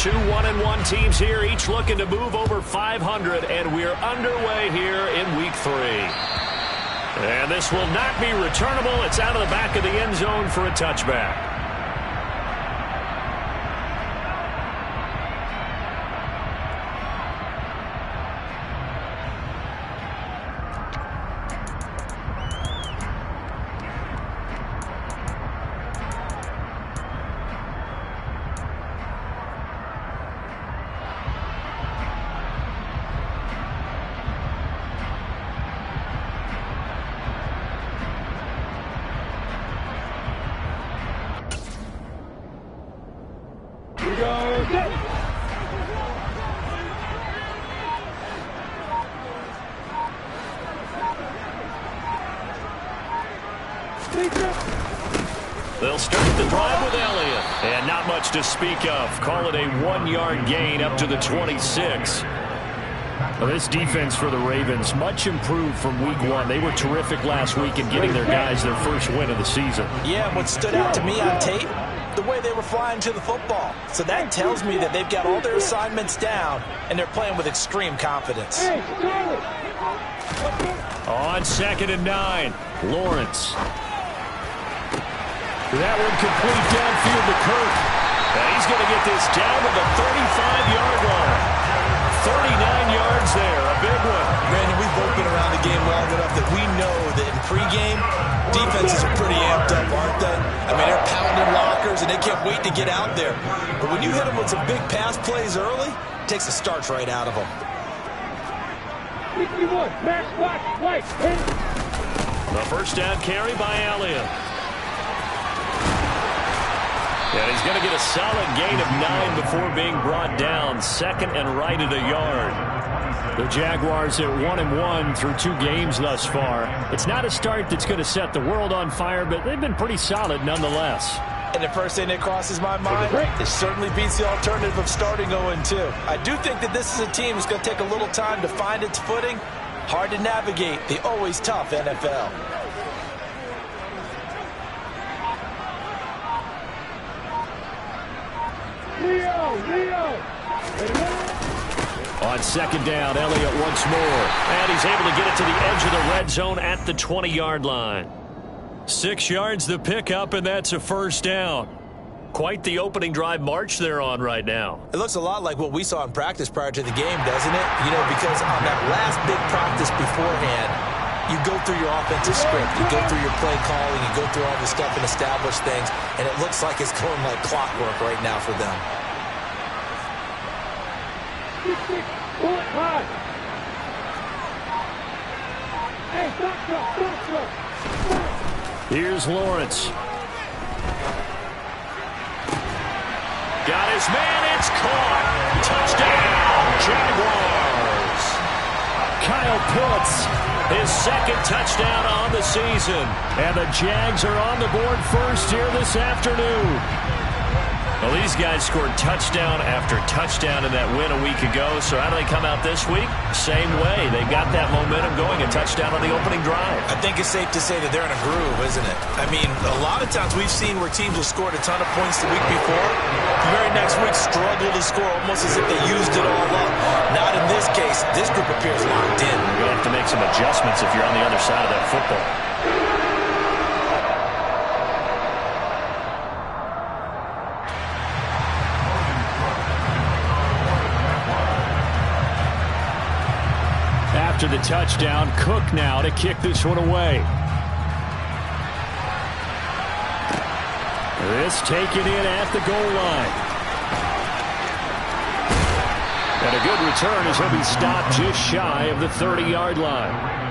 Two 1-1 teams here, each looking to move over 500, and we're underway here in Week 3. And this will not be returnable. It's out of the back of the end zone for a touchback. They'll start the drive with Elliott. And not much to speak of. Call it a 1-yard gain up to the 26. Well, this defense for the Ravens, much improved from Week 1. They were terrific last week in getting their guys their first win of the season. Yeah, and what stood out to me on tape, the way they were flying to the football. So that tells me that they've got all their assignments down, and they're playing with extreme confidence. On 2nd and 9, Lawrence. That one complete downfield to Kirk. And he's going to get this down to the 35-yard line. 39 yards there, a big one. Brandon, we've both been around the game long enough that we know that in pregame, defenses are pretty amped up, aren't they? I mean, they're pounding lockers, and they can't wait to get out there. But when you hit them with some big pass plays early, it takes the starch right out of them. 61, max watch, white. The first down carry by Elliott. And he's going to get a solid gain of 9 before being brought down. 2nd and right at a yard. The Jaguars at 1-1 through 2 games thus far. It's not a start that's going to set the world on fire, but they've been pretty solid nonetheless. And the first thing that crosses my mind, it certainly beats the alternative of starting 0-2. I do think that this is a team that's going to take a little time to find its footing. Hard to navigate the always tough NFL. On 2nd down, Elliott once more. And he's able to get it to the edge of the red zone at the 20-yard line. 6 yards the pickup, and that's a first down. Quite the opening drive march they're on right now. It looks a lot like what we saw in practice prior to the game, doesn't it? You know, because on that last big practice beforehand, you go through your offensive script, you go through your play calling, you go through all the stuff and establish things, and it looks like it's going like clockwork right now for them. Here's Lawrence. Got his man, it's caught. Touchdown, Jaguars. Kyle Pitts, his 2nd touchdown on the season. And the Jags are on the board first here this afternoon. Well, these guys scored touchdown after touchdown in that win a week ago. So how do they come out this week? Same way. They got that momentum going, a touchdown on the opening drive. I think it's safe to say that they're in a groove, isn't it? I mean, a lot of times we've seen where teams have scored a ton of points the week before. The very next week struggle to score almost as if they used it all up. Not in this case. This group appears locked in. You're going to have to make some adjustments if you're on the other side of that football. After the touchdown, Cook now to kick this one away. This taken in at the goal line. And a good return as he'll be stopped just shy of the 30-yard line.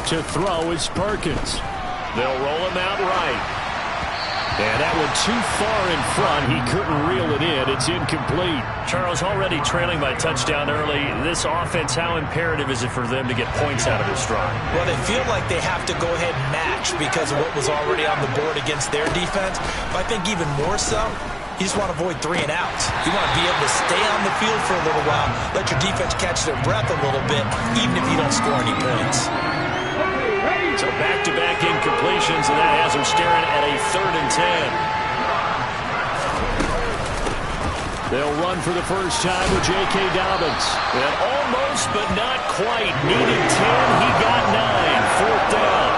To throw is Perkins. They'll roll him out right. And that one too far in front. He couldn't reel it in. It's incomplete. Charles, already trailing by touchdown early. This offense, how imperative is it for them to get points out of this drive? Well, they feel like they have to go ahead and match because of what was already on the board against their defense. But I think even more so, you just want to avoid 3 and outs. You want to be able to stay on the field for a little while, let your defense catch their breath a little bit, even if you don't score any points. So back-to-back incompletions, and that has them staring at a 3rd and 10. They'll run for the first time with J.K. Dobbins. And almost, but not quite. Needed 10. He got 9. 4th down.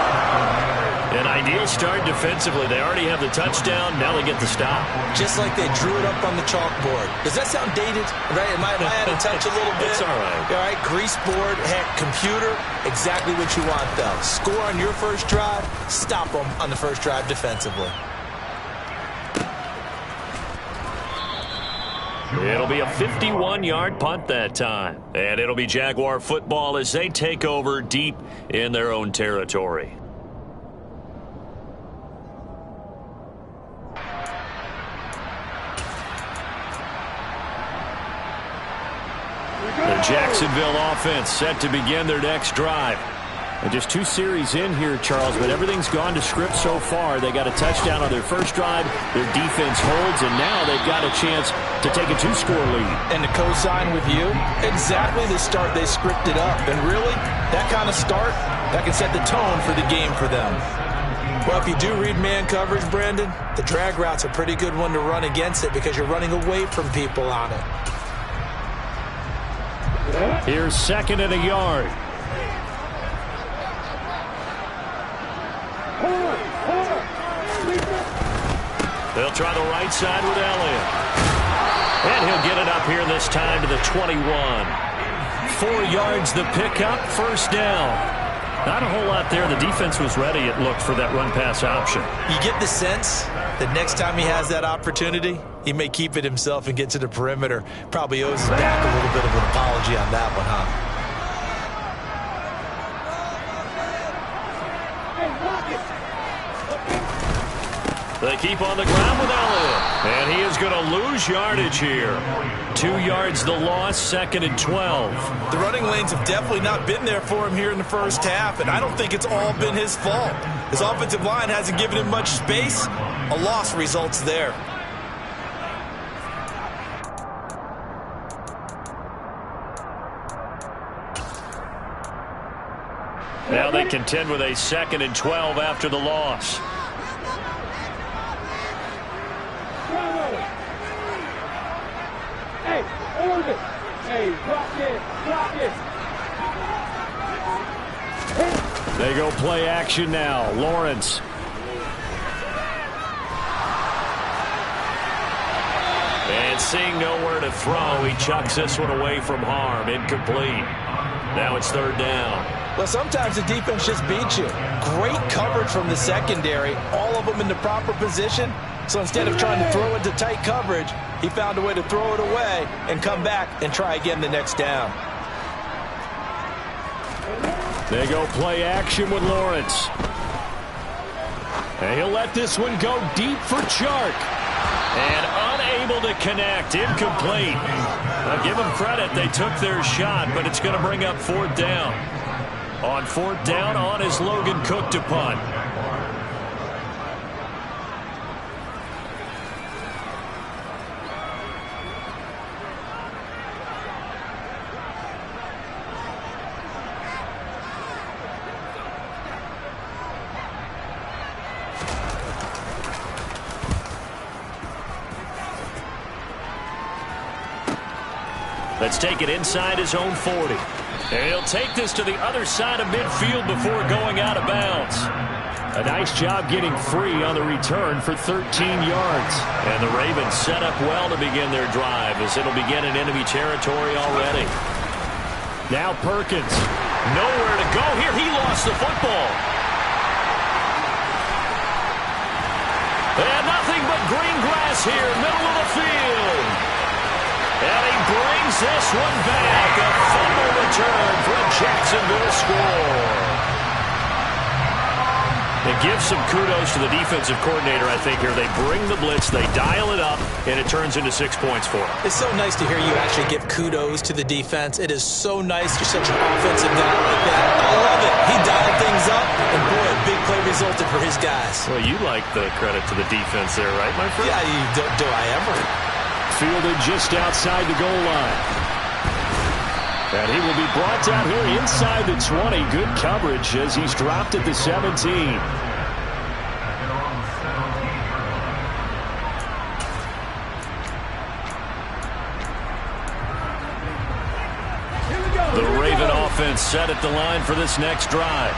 An ideal start defensively. They already have the touchdown. Now they get the stop. Just like they drew it up on the chalkboard. Does that sound dated? Right? Am I out of touch a little bit? It's all right. All right, grease board, heck, computer, exactly what you want, though. Score on your first drive, stop them on the first drive defensively. It'll be a 51-yard punt that time. And it'll be Jaguar football as they take over deep in their own territory. The Jacksonville offense set to begin their next drive. And just 2 series in here, Charles, but everything's gone to script so far. They got a touchdown on their first drive. Their defense holds, and now they've got a chance to take a 2-score lead. And to co-sign with you, exactly the start they scripted up. And really, that kind of start, that can set the tone for the game for them. Well, if you do read man coverage, Brandon, the drag route's a pretty good one to run against it because you're running away from people on it. Here's 2nd and a yard. They'll try the right side with Elliott. And he'll get it up here this time to the 21. 4 yards the pickup, 1st down. Not a whole lot there. The defense was ready, it looked, for that run-pass option. You get the sense that next time he has that opportunity, he may keep it himself and get to the perimeter. Probably owes his back a little bit of an apology on that one, huh? They keep on the ground with Elliott. And he is going to lose yardage here. 2 yards the loss, 2nd and 12. The running lanes have definitely not been there for him here in the first half, and I don't think it's all been his fault. His offensive line hasn't given him much space. A loss results there. Now they contend with a 2nd and 12 after the loss. Hey, hold it. Hey, block it. They go play action now. Lawrence. And seeing nowhere to throw, he chucks this one away from harm. Incomplete. Now it's 3rd down. Well, sometimes the defense just beats you. Great coverage from the secondary, all of them in the proper position. So instead of trying to throw into tight coverage, he found a way to throw it away and come back and try again the next down. They go play action with Lawrence. And he'll let this one go deep for Chark. And unable to connect. Incomplete. Now give them credit. They took their shot, but it's going to bring up 4th down. On 4th down, on is Logan Cook to punt. Let's take it inside his own 40. And he'll take this to the other side of midfield before going out of bounds. A nice job getting free on the return for 13 yards. And the Ravens set up well to begin their drive as it'll begin in enemy territory already. Now Perkins. Nowhere to go here. He lost the football. And nothing but green grass here, middle of the field. And he brings this one back. A fumble return for a Jacksonville score. And give some kudos to the defensive coordinator, I think, here. They bring the blitz, they dial it up, and it turns into 6 points for them. It's so nice to hear you actually give kudos to the defense. It is so nice. You're such an offensive guy like that. I love it. He dialed things up, and boy, a big play resulted for his guys. Well, you like the credit to the defense there, right, my friend? Yeah, do I ever? Fielded just outside the goal line. And he will be brought down here inside the 20. Good coverage as he's dropped at the 17. The Raven offense set at the line for this next drive.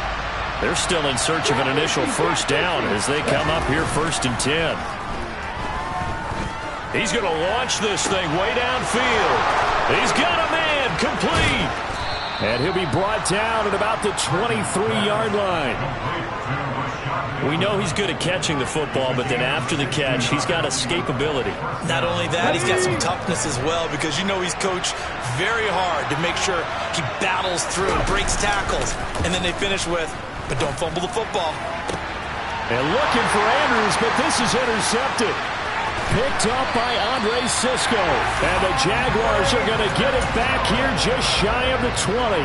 They're still in search of an initial first down as they come up here 1st and 10. He's going to launch this thing way downfield. He's got a man complete. And he'll be brought down at about the 23-yard line. We know he's good at catching the football, but then after the catch, he's got escapability. Not only that, he's got some toughness as well, because you know he's coached very hard to make sure he battles through, breaks tackles, and then they finish with, but don't fumble the football. And looking for Andrews, but this is intercepted. Picked up by Andre Sisco. And the Jaguars are going to get it back here just shy of the 20.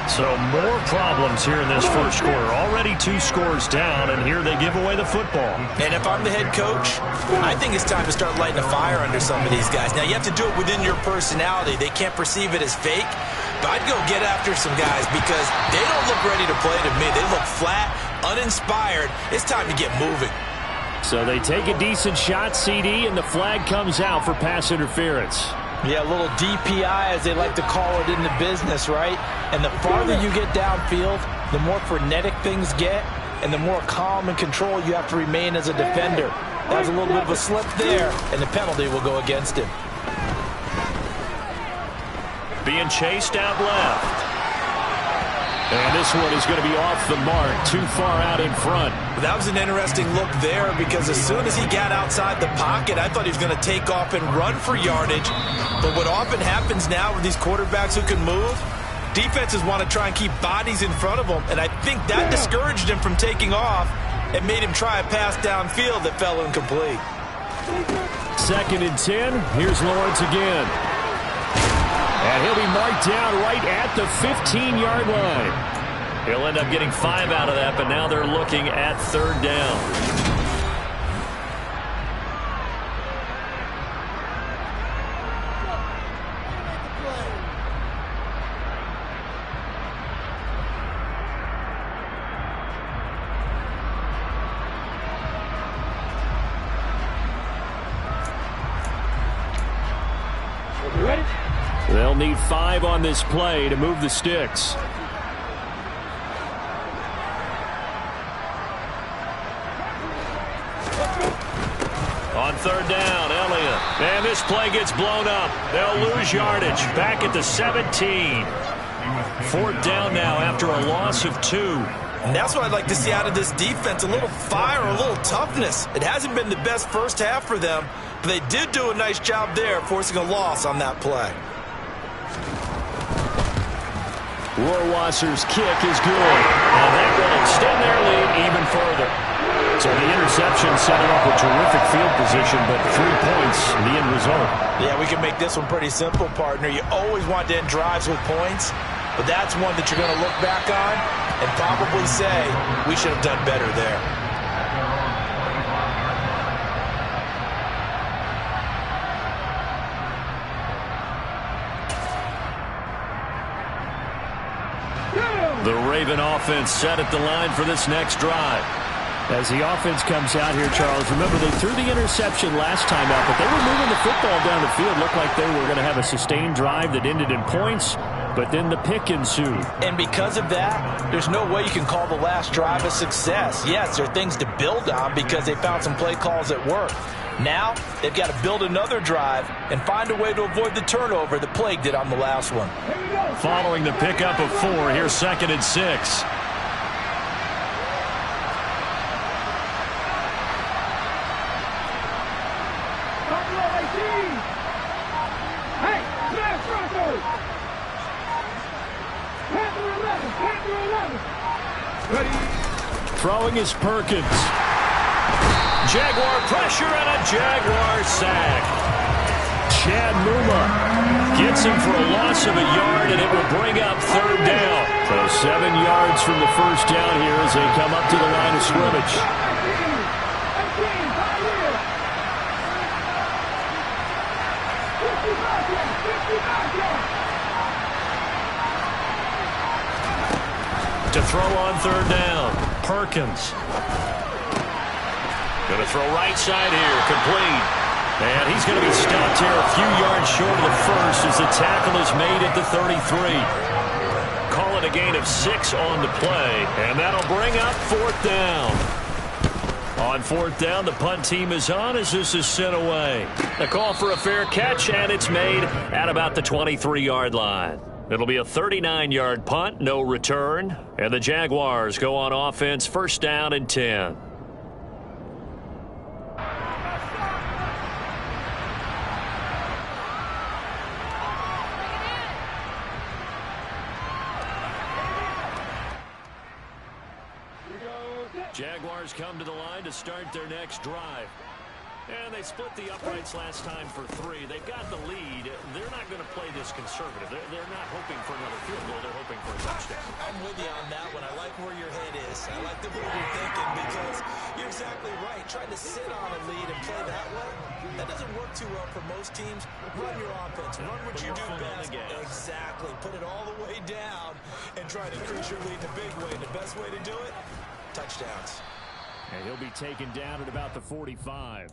So more problems here in this first quarter. Already 2 scores down, and here they give away the football. And if I'm the head coach, I think it's time to start lighting a fire under some of these guys. Now, you have to do it within your personality. They can't perceive it as fake. But I'd go get after some guys because they don't look ready to play to me. They look flat, uninspired. It's time to get moving. So they take a decent shot, CD, and the flag comes out for pass interference. Yeah, a little DPI, as they like to call it in the business, right? And the farther you get downfield, the more frenetic things get, and the more calm and control you have to remain as a defender. That was a little bit of a slip there, and the penalty will go against him. Being chased out left. And this one is going to be off the mark, too far out in front. That was an interesting look there, because as soon as he got outside the pocket, I thought he was going to take off and run for yardage. But what often happens now with these quarterbacks who can move, defenses want to try and keep bodies in front of them, and I think that discouraged him from taking off and made him try a pass downfield that fell incomplete. 2nd and 10. Here's Lawrence again. And he'll be marked down right at the 15-yard line. He'll end up getting 5 out of that, but now they're looking at 3rd down. They'll need 5 on this play to move the sticks. On 3rd down, Elliott. And this play gets blown up. They'll lose yardage. Back at the 17. 4th down now after a loss of 2. And that's what I'd like to see out of this defense, a little fire, a little toughness. It hasn't been the best first half for them, but they did do a nice job there, forcing a loss on that play. Rohrwasser's kick is good. And that will extend their lead even further. So the interception set him up with terrific field position, but 3 points, the end result. Yeah, we can make this one pretty simple, partner. You always want to end drives with points, but that's one that you're going to look back on and probably say, we should have done better there. The Raven offense set at the line for this next drive. As the offense comes out here, Charles, remember they threw the interception last time out, but they were moving the football down the field. Looked like they were going to have a sustained drive that ended in points, but then the pick ensued. And because of that, there's no way you can call the last drive a success. Yes, there are things to build on because they found some play calls that work. Now, they've got to build another drive and find a way to avoid the turnover that plagued it on the last one. Following the pickup of 4, here's 2nd and 6. Throwing is Perkins. Jaguar pressure and a Jaguar sack. Chad Muma gets him for a loss of a yard, and it will bring up third down. So 7 yards from the first down here as they come up to the line of scrimmage. To throw on third down, Perkins. Going to throw right side here, complete. And he's going to be stopped here a few yards short of the first as the tackle is made at the 33. Call it a gain of 6 on the play, and that'll bring up fourth down. On fourth down, the punt team is on as this is sent away. A call for a fair catch, and it's made at about the 23-yard line. It'll be a 39-yard punt, no return, and the Jaguars go on offense, first down and 10. Jaguars come to the line to start their next drive. And they split the uprights last time for 3. They've got the lead. They're not going to play this conservative. They're not hoping for another field goal. They're hoping for a touchdown. I'm with you on that one. I like where your head is. I like the way you're thinking because you're exactly right. Trying to sit on a lead and play that way, that doesn't work too well for most teams. Run your offense. Run what you do best. Exactly. Put it all the way down and try to increase your lead in a big way. The best way to do it, touchdowns. And he'll be taken down at about the 45.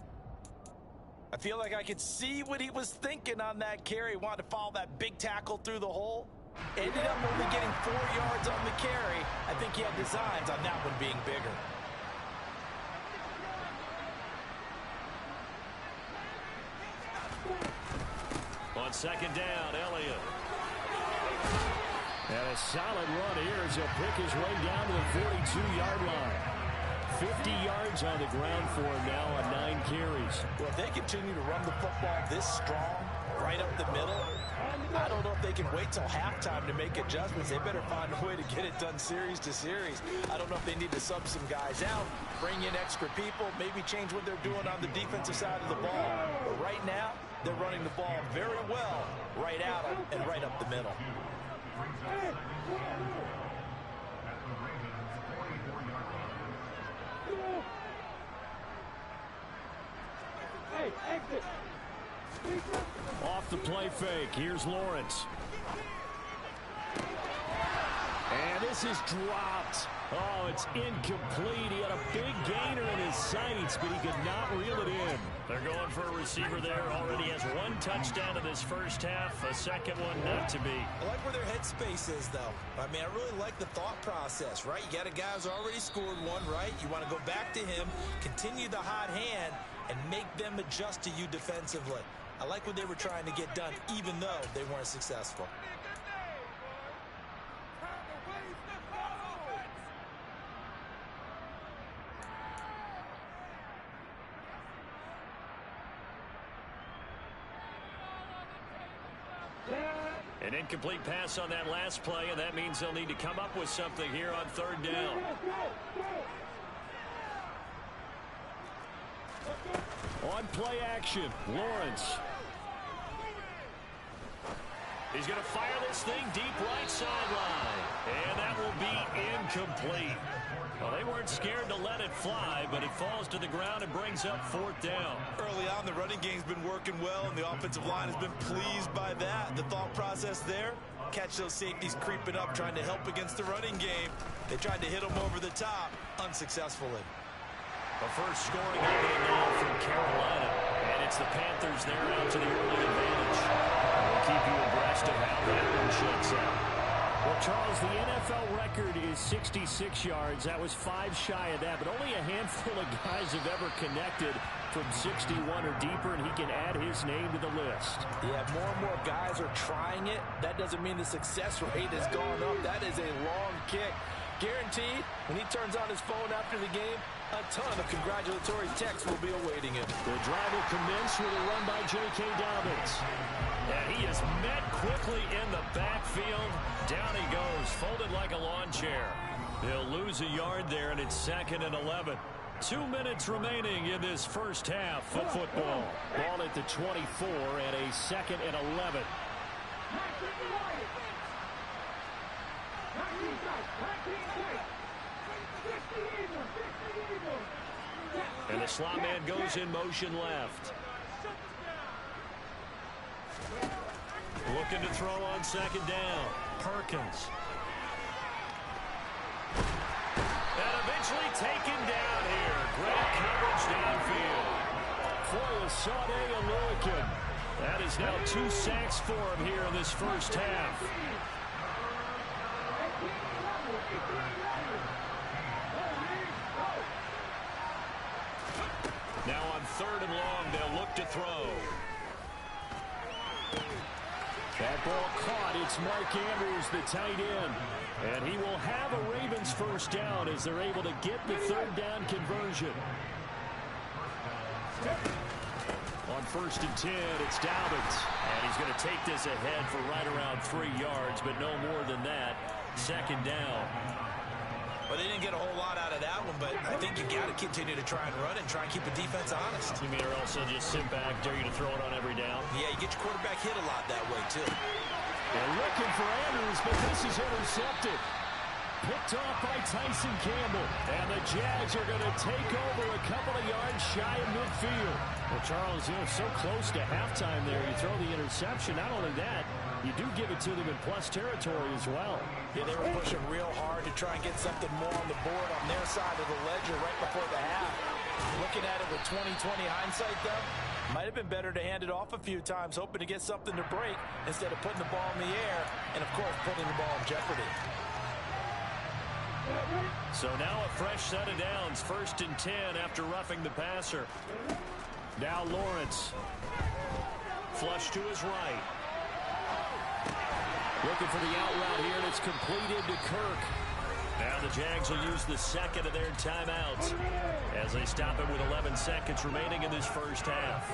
I feel like I could see what he was thinking on that carry. Wanted to follow that big tackle through the hole. Ended up only getting 4 yards on the carry. I think he had designs on that one being bigger. On second down, Elliott. And a solid run here as he'll pick his way down to the 42-yard line. 50 yards on the ground for him now on 9 carries. Well, if they continue to run the football this strong, right up the middle, I don't know if they can wait till halftime to make adjustments. They better find a way to get it done series to series. I don't know if they need to sub some guys out, bring in extra people, maybe change what they're doing on the defensive side of the ball. But right now, they're running the ball very well right out and right up the middle. Off the play fake, here's Lawrence. And this is dropped. Oh, it's incomplete. He had a big gainer in his sights, but he could not reel it in. They're going for a receiver there. Already has 1 touchdown in this first half. A second one not to be. I like where their headspace is, though. I mean, I really like the thought process, right? You got a guy who's already scored 1, right? You want to go back to him, continue the hot hand, and make them adjust to you defensively. I like what they were trying to get done, even though they weren't successful. An incomplete pass on that last play, and that means they'll need to come up with something here on third down. On play action, Lawrence. He's going to fire this thing deep right sideline, and that will be incomplete. Well, they weren't scared to let it fly, but it falls to the ground and brings up fourth down. Early on, the running game's been working well, and the offensive line has been pleased by that. The thought process there, catch those safeties creeping up, trying to help against the running game. They tried to hit them over the top, unsuccessfully. A first scoring opening now from Carolina, and it's the Panthers there out to the early advantage. We'll keep you abreast of how that one shakes out. Well, Charles, the NFL record is 66 yards. That was 5 shy of that, but only a handful of guys have ever connected from 61 or deeper, and he can add his name to the list. Yeah, more and more guys are trying it. That doesn't mean the success rate has gone up. That is a long kick. Guaranteed, when he turns on his phone after the game, a ton of congratulatory texts will be awaiting him. The drive will commence with a run by J.K. Dobbins. And he is met quickly in the backfield. Down he goes, folded like a lawn chair. He'll lose a yard there, and it's 2nd and 11. 2 minutes remaining in this first half of football. Ball at the 24 and a 2nd and 11. And the slot man goes in motion left. Looking to throw on 2nd down. Perkins. And eventually taken down here. Great coverage downfield. For the Sade American. That is now 2 sacks for him here in this first half. Now on 3rd and long, they'll look to throw. That ball caught. It's Mark Andrews, the tight end. And he will have a Ravens first down as they're able to get the 3rd down conversion. On 1st and 10, it's Dobbins. And he's going to take this ahead for right around 3 yards, but no more than that. 2nd down. Well, they didn't get a whole lot out of that one, but I think you got to continue to try and run and try and keep the defense honest. You mean, or else they'll just sit back, dare you to throw it on every down? Yeah, you get your quarterback hit a lot that way, too. They're looking for Andrews, but this is intercepted. Picked off by Tyson Campbell. And the Jags are going to take over a couple of yards shy of midfield. Well, Charles, so close to halftime there. You throw the interception. Not only that, you do give it to them in plus territory as well. Yeah, they were pushing real hard to try and get something more on the board on their side of the ledger right before the half. Looking at it with 20/20 hindsight, though, might have been better to hand it off a few times, hoping to get something to break instead of putting the ball in the air and, of course, putting the ball in jeopardy. So now a fresh set of downs. 1st and 10 after roughing the passer. Now Lawrence. Flush to his right. Looking for the out route here, and it's completed to Kirk. Now the Jags will use the 2nd of their timeouts as they stop it with 11 seconds remaining in this first half.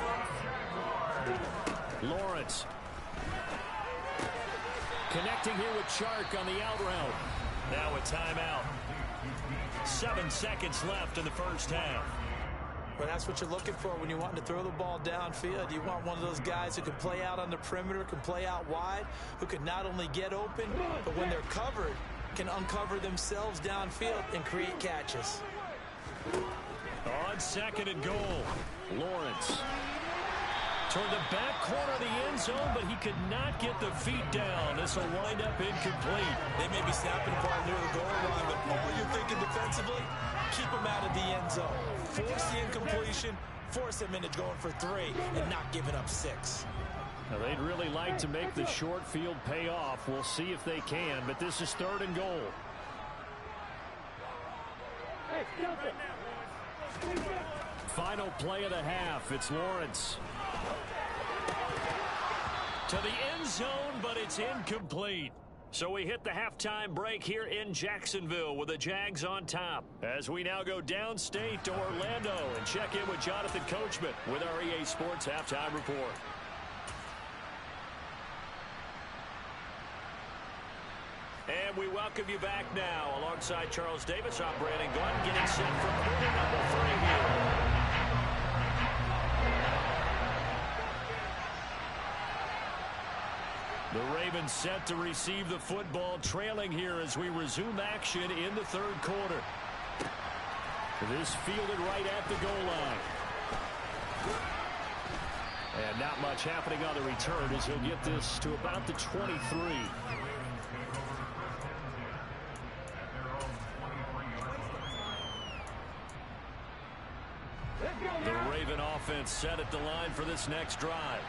Lawrence. Connecting here with Chark on the out route. Now a timeout. 7 seconds left in the first half. Well, that's what you're looking for when you want to throw the ball downfield. You want one of those guys who can play out on the perimeter, can play out wide, who can not only get open, but when they're covered, can uncover themselves downfield and create catches. On 2nd and goal, Lawrence. Toward the back corner of the end zone, but he could not get the feet down. This will wind up incomplete. They may be snapping the ball near the goal line, but all you're thinking defensively, keep them out of the end zone. Force the incompletion, force them into going for 3 and not giving up 6. Now, they'd really like to make the short field pay off. We'll see if they can, but this is 3rd and goal. Final play of the half. It's Lawrence. To the end zone, but it's incomplete. So we hit the halftime break here in Jacksonville with the Jags on top. As we now go downstate to Orlando and check in with Jonathan Coachman with our EA Sports Halftime Report. And we welcome you back now. Alongside Charles Davis, I'm Brandon Glenn, getting set for quarter number 3 here. The Ravens set to receive the football, trailing here as we resume action in the 3rd quarter. This fielded right at the goal line. And not much happening on the return as he'll get this to about the 23. The Raven offense set at the line for this next drive.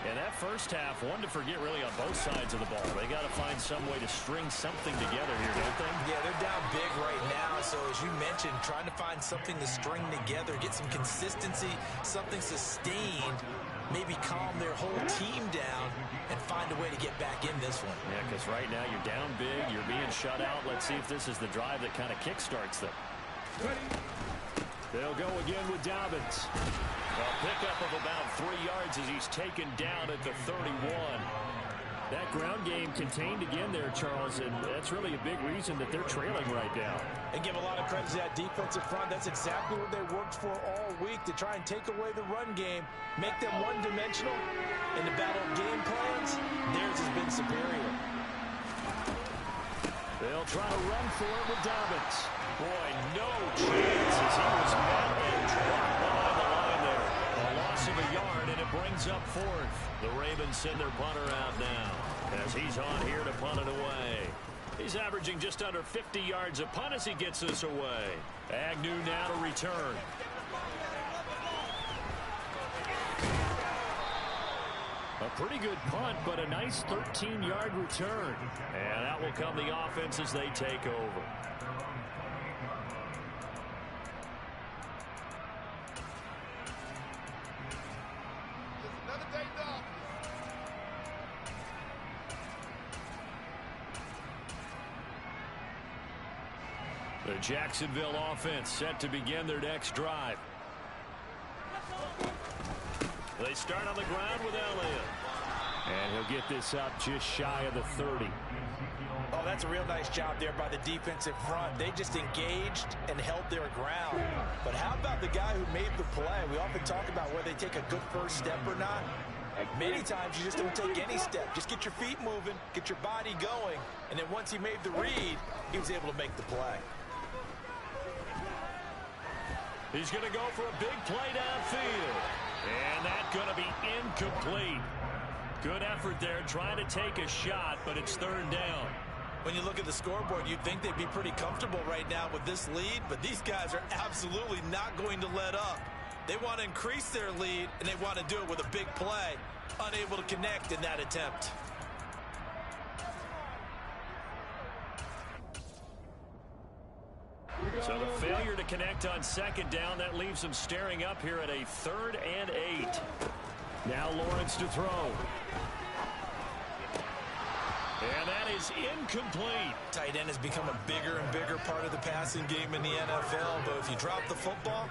And that first half, one to forget really on both sides of the ball. They got to find some way to string something together here, don't they? Yeah, they're down big right now. So as you mentioned, trying to find something to string together, get some consistency, something sustained, maybe calm their whole team down and find a way to get back in this one. Yeah, because right now you're down big, you're being shut out. Let's see if this is the drive that kind of kickstarts them. They'll go again with Dobbins. A pickup of about 3 yards as he's taken down at the 31. That ground game contained again there, Charles, and that's really a big reason that they're trailing right now. And give a lot of credit to that defensive front. That's exactly what they worked for all week, to try and take away the run game, make them one-dimensional. In the battle of game plans, theirs has been superior. They'll try to run for it with Dobbins. Boy, no chance as he was met and dropped behind the line there. A loss of a yard, and it brings up fourth. The Ravens send their punter out now as he's on here to punt it away. He's averaging just under 50 yards a punt as he gets this away. Agnew now to return. A pretty good punt, but a nice 13-yard return. And out will come the offense as they take over. Another day dog. The Jacksonville offense set to begin their next drive. They start on the ground with Elliott. And he'll get this up just shy of the 30. Oh, that's a real nice job there by the defensive front. They just engaged and held their ground. But how about the guy who made the play? We often talk about whether they take a good first step or not. Many times you just don't take any step. Just get your feet moving, get your body going, and then once he made the read, he was able to make the play. He's going to go for a big play downfield. And that's going to be incomplete. Good effort there trying to take a shot, but it's third down. When you look at the scoreboard, you'd think they'd be pretty comfortable right now with this lead, but these guys are absolutely not going to let up. They want to increase their lead, and they want to do it with a big play. Unable to connect in that attempt. So the failure to connect on second down, that leaves them staring up here at a 3rd and 8. Now Lawrence to throw. And that is incomplete. Tight end has become a bigger and bigger part of the passing game in the NFL, but if you drop the football,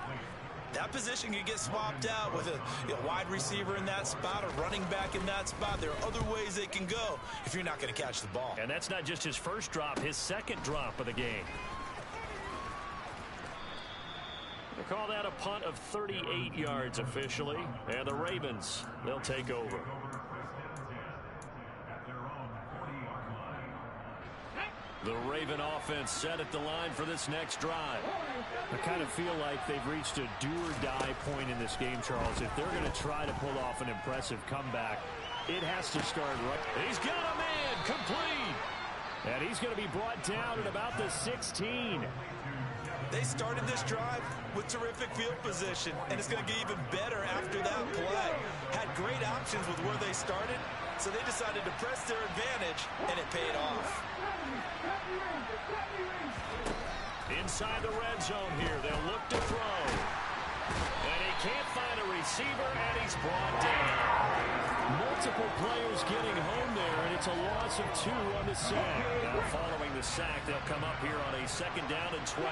that position can get swapped out with a wide receiver in that spot, a running back in that spot. There are other ways they can go if you're not going to catch the ball. And that's not just his first drop, his second drop of the game. They call that a punt of 38 yards officially. And the Ravens, they'll take over. The Raven offense set at the line for this next drive. I kind of feel like they've reached a do-or-die point in this game, Charles. If they're going to try to pull off an impressive comeback, it has to start right. He's got a man complete. And he's going to be brought down at about the 16. They started this drive with terrific field position, and it's going to get even better after that play. Had great options with where they started, so they decided to press their advantage, and it paid off. Inside the red zone here, they'll look to throw. And he can't find a receiver, and he's brought down. Multiple players getting home there, and it's a loss of 2 on the sack. Now following the sack, they'll come up here on a 2nd down and 12.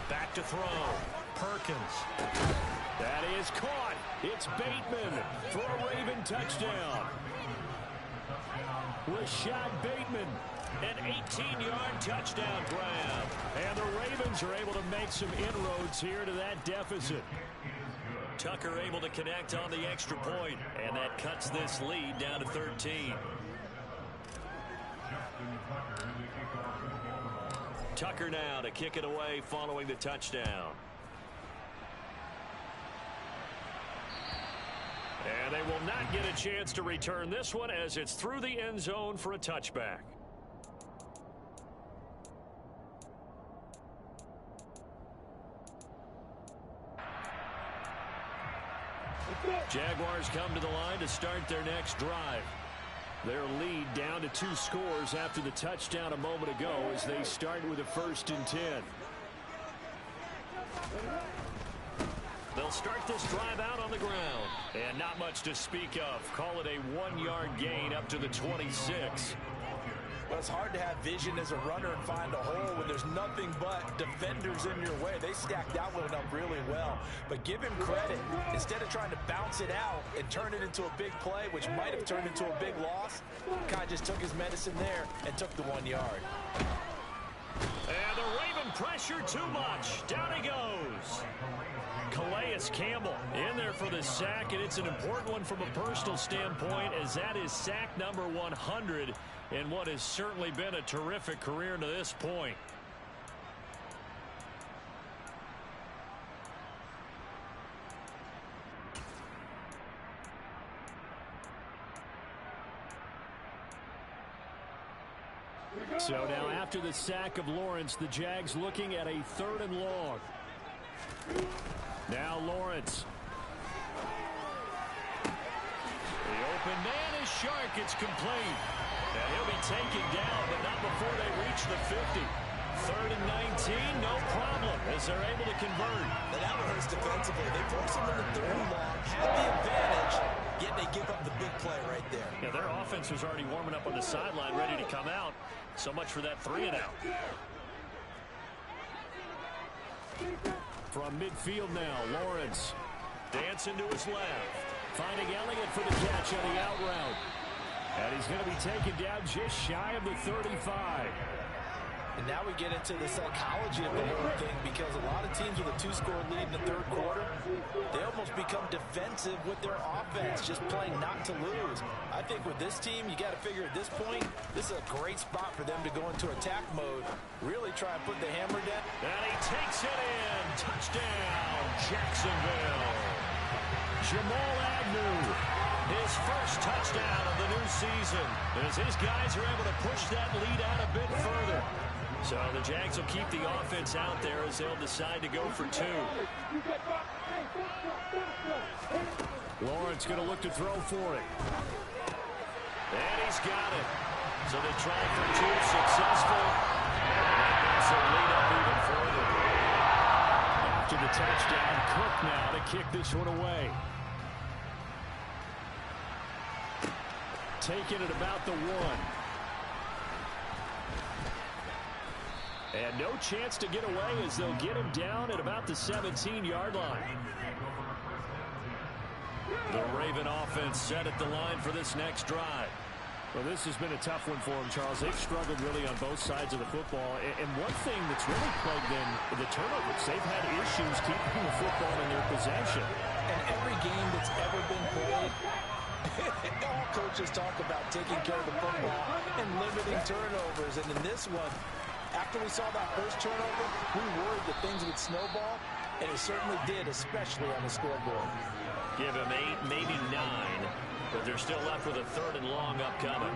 Back to throw. Perkins. That is caught. It's Bateman for a Raven touchdown. Rashad Bateman, an 18-yard touchdown grab. And the Ravens are able to make some inroads here to that deficit. Tucker able to connect on the extra point, and that cuts this lead down to 13. Tucker now to kick it away following the touchdown. And they will not get a chance to return this one as it's through the end zone for a touchback. Jaguars come to the line to start their next drive. Their lead down to 2 scores after the touchdown a moment ago as they start with a 1st and 10. They'll start this drive out on the ground. And not much to speak of. Call it a 1-yard gain up to the 26. Well, it's hard to have vision as a runner and find a hole when there's nothing but defenders in your way. They stacked that one up really well. But give him credit. Instead of trying to bounce it out and turn it into a big play, which might have turned into a big loss, Kai just took his medicine there and took the 1 yard. And the Raven pressure too much. Down he goes. Calais Campbell in there for the sack, and it's an important one from a personal standpoint, as that is sack number 100 in what has certainly been a terrific career to this point. So now after the sack of Lawrence, the Jags looking at a 3rd and long. Now Lawrence. The open man is Shark. It's complete. And he'll be taken down, but not before they reach the 50. 3rd and 19, no problem, as they're able to convert. Now that one hurts defensively. They force him into 3rd and long, have the advantage, yet they give up the big play right there. Yeah, their offense was already warming up on the sideline, ready to come out. So much for that 3 and out. From midfield now, Lawrence dancing to his left, finding Elliott for the catch on the out route. And he's going to be taken down just shy of the 35. And now we get into the psychology of the whole thing, because a lot of teams with a 2-score lead in the 3rd quarter, they almost become defensive with their offense, just playing not to lose. I think with this team, you got to figure at this point, this is a great spot for them to go into attack mode, really try and put the hammer down. And he takes it in. Touchdown, Jacksonville. Jamal Agnew, his first touchdown of the new season, as his guys are able to push that lead out a bit further. So the Jags will keep the offense out there as they'll decide to go for 2. Lawrence going to look to throw for it. And he's got it. So they try for 2, successful. And so lead up even further. After the touchdown, Cook now to kick this one away. Taking it about the 1. And no chance to get away, as they'll get him down at about the 17-yard line. The Raven offense set at the line for this next drive. Well, this has been a tough one for them, Charles. They've struggled really on both sides of the football. And one thing that's really plagued them, the turnovers. They've had issues keeping the football in their possession. And every game that's ever been played, all coaches talk about taking care of the football and limiting turnovers. And in this one, after we saw that first turnover, we worried that things would snowball, and it certainly did, especially on the scoreboard. Give him 8, maybe 9, but they're still left with a 3rd and long upcoming.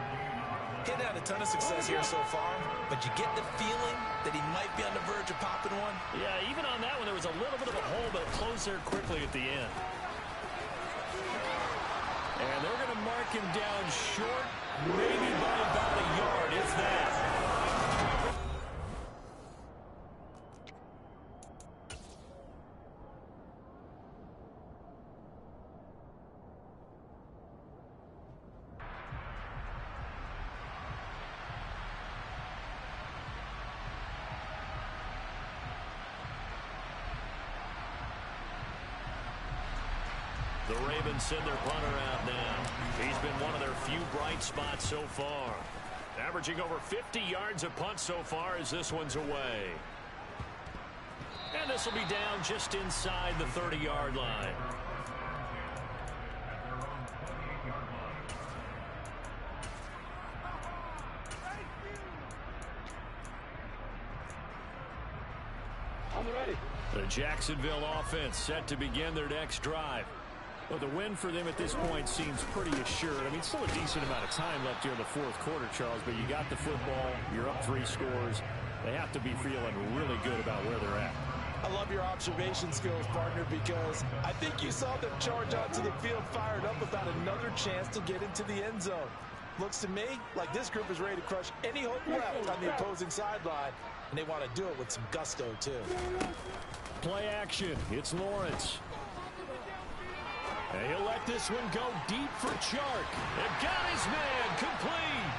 He's had a ton of success here so far, but you get the feeling that he might be on the verge of popping one. Yeah, even on that one, there was a little bit of a hole, but it closed there quickly at the end. And they're going to mark him down short, maybe by about a yard, if that. The Ravens send their punter out now. He's been one of their few bright spots so far. Averaging over 50 yards a punt so far as this one's away. And this will be down just inside the 30-yard line. I'm ready. The Jacksonville offense set to begin their next drive. Well, the win for them at this point seems pretty assured. I mean, still a decent amount of time left here in the 4th quarter, Charles, but you got the football, you're up 3 scores. They have to be feeling really good about where they're at. I love your observation skills, partner, because I think you saw them charge onto the field fired up about another chance to get into the end zone. Looks to me like this group is ready to crush any hope left on the opposing sideline, and they want to do it with some gusto, too. Play action. It's Lawrence. And he'll let this one go deep for Chark. They've got his man complete.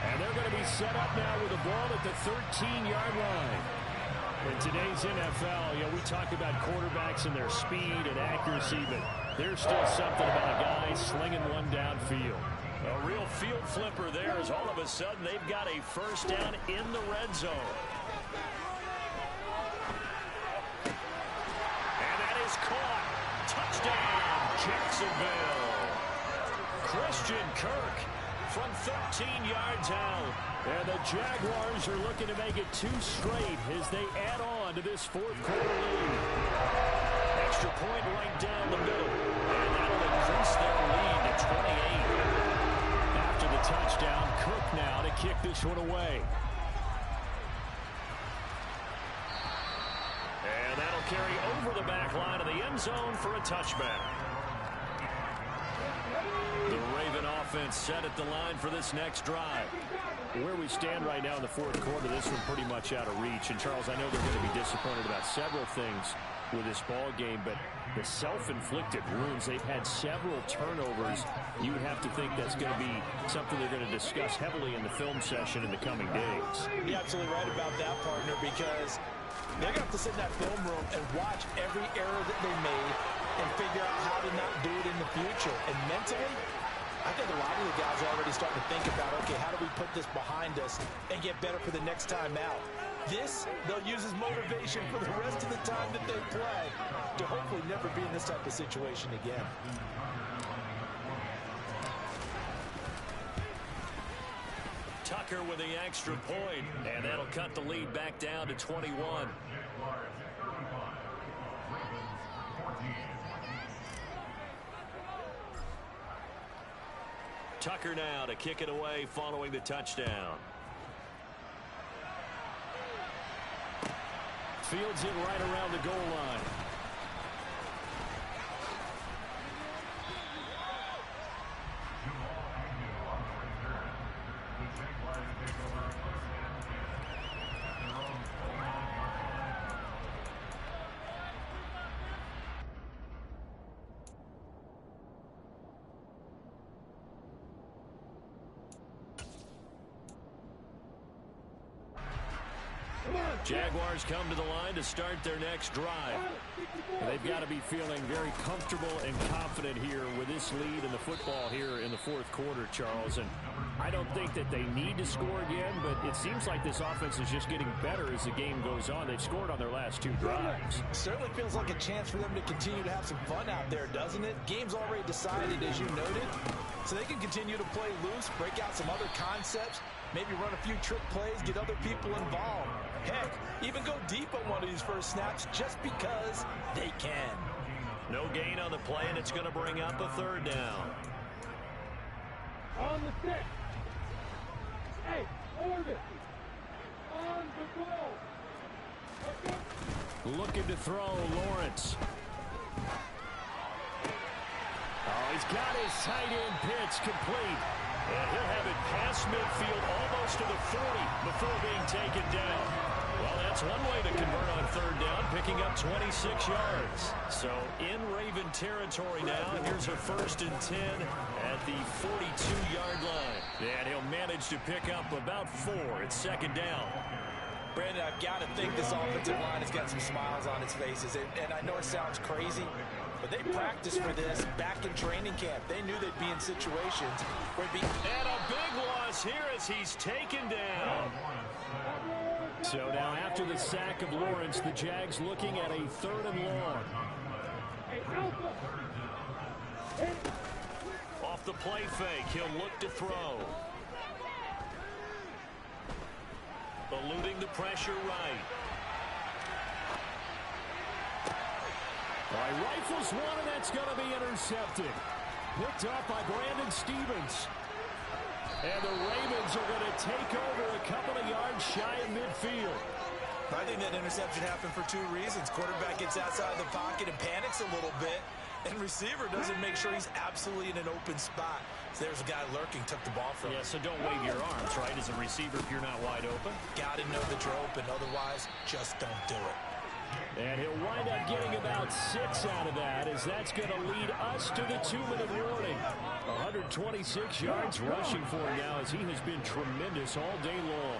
And they're going to be he's set up now with the ball at the 13-yard line. In today's NFL, we talk about quarterbacks and their speed and accuracy, but there's still something about a guy slinging one downfield. A real field flipper there as all of a sudden they've got a first down in the red zone. And that is caught. Touchdown, Jacksonville. Christian Kirk from 13 yards out. And the Jaguars are looking to make it 2 straight as they add on to this fourth quarter lead. Extra point right down the middle. And that'll increase their lead to 28. After the touchdown, Cook now to kick this one away. And that'll carry over the back line of the end zone for a touchback. The Raven offense set at the line for this next drive. Where we stand right now in the fourth quarter, this one pretty much out of reach. And, Charles, I know they're going to be disappointed about several things with this ball game, but the self-inflicted wounds, they've had several turnovers. You would have to think that's going to be something they're going to discuss heavily in the film session in the coming days. You're absolutely right about that, partner, because they're going to have to sit in that film room and watch every error that they made and figure out how to not do it in the future. And mentally, I think a lot of the guys are already starting to think about, okay, how do we put this behind us and get better for the next time out? This, they'll use as motivation for the rest of the time that they play to hopefully never be in this type of situation again. Tucker with the extra point, and that'll cut the lead back down to 21. Tucker now to kick it away following the touchdown. Fields it right around the goal line. Jaguars come to the line to start their next drive. And they've got to be feeling very comfortable and confident here with this lead in the football here in the fourth quarter, Charles. And I don't think that they need to score again, but it seems like this offense is just getting better as the game goes on. They've scored on their last 2 drives. Certainly feels like a chance for them to continue to have some fun out there, doesn't it? Game's already decided, as you noted, so they can continue to play loose, break out some other concepts, maybe run a few trick plays, get other people involved. Heck, even go deep on one of these first snaps just because they can. No gain on the play, and it's going to bring up a third down. On the stick. Hey, Oregon. On the goal. Looking to throw, Lawrence. Oh, he's got his tight end pitch complete. And he'll have it past midfield almost to the 40 before being taken down. Well, that's one way to convert on third down, picking up 26 yards. So in Raven territory now, here's a 1st and 10 at the 42-yard line. And he'll manage to pick up about 4. It's 2nd down. Brandon, I've got to think this offensive line has got some smiles on its faces. And I know it sounds crazy, but they practiced for this back in training camp. They knew they'd be in situations where it'd be... And a big loss here as he's taken down. So now after the sack of Lawrence, the Jags looking at a 3rd and long. Off the play fake, he'll look to throw. Eluding the pressure right. Rifles one, and that's going to be intercepted. Picked up by Brandon Stevens. And the Ravens are going to take over a couple of yards shy of midfield. I think that interception happened for 2 reasons. Quarterback gets outside the pocket and panics a little bit, and receiver doesn't make sure he's absolutely in an open spot. So there's a guy lurking, took the ball from him. Yeah, so don't wave your arms, right, as a receiver if you're not wide open. Got to know that you're open, otherwise just don't do it. And he'll wind up getting about 6 out of that, as that's going to lead us to the 2-minute warning. 126 yards rushing for him now, as he has been tremendous all day long.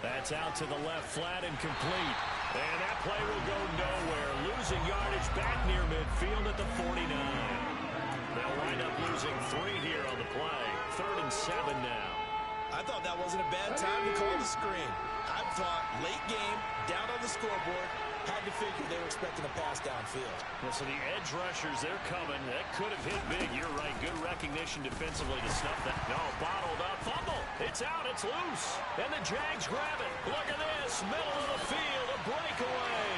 That's out to the left flat and complete. And that play will go nowhere. Losing yardage back near midfield at the 49. They'll wind up losing 3 here on the play. 3rd and 7 now. I thought that wasn't a bad time to call the screen. I thought late game, down on the scoreboard, had to figure they were expecting a pass downfield. Well, so the edge rushers, they're coming. That could have hit big. You're right. Good recognition defensively to snuff that. No, bottled up. Fumble. It's out. It's loose. And the Jags grab it. Look at this. Middle of the field. A breakaway.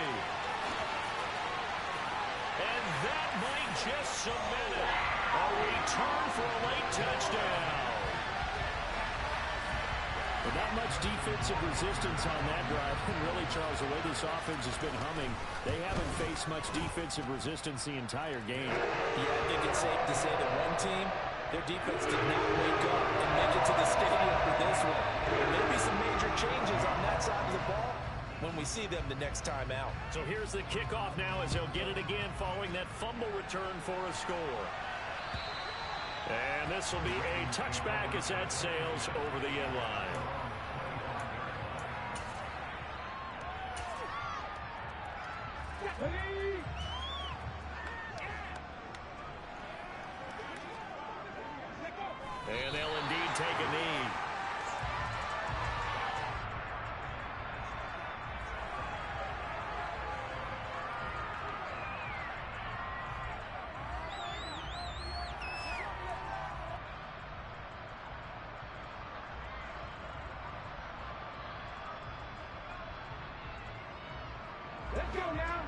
And that might just cement it. A return for a late touchdown. But not much defensive resistance on that drive. And really, Charles, the way this offense has been humming, they haven't faced much defensive resistance the entire game. Yeah, I think it's safe to say that one team, their defense did not wake up and make it to the stadium for this one. There may be some major changes on that side of the ball when we see them the next time out. So here's the kickoff now, as they'll get it again following that fumble return for a score. And this will be a touchback as that sails over the end line. And they'll indeed take a knee. Let's go now.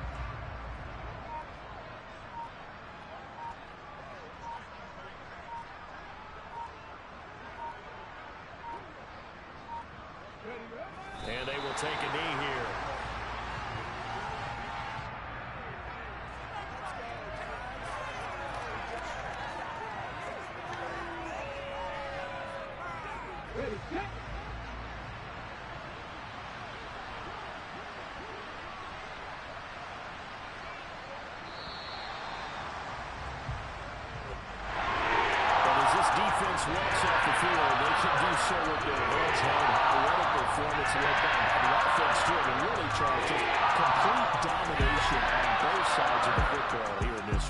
And they will take a knee here. Ready, set. Defense walks off the field. They can do so with their heads held high. What a performance led by the offense too. And really, Charles, just complete domination on both sides of the football here in this one.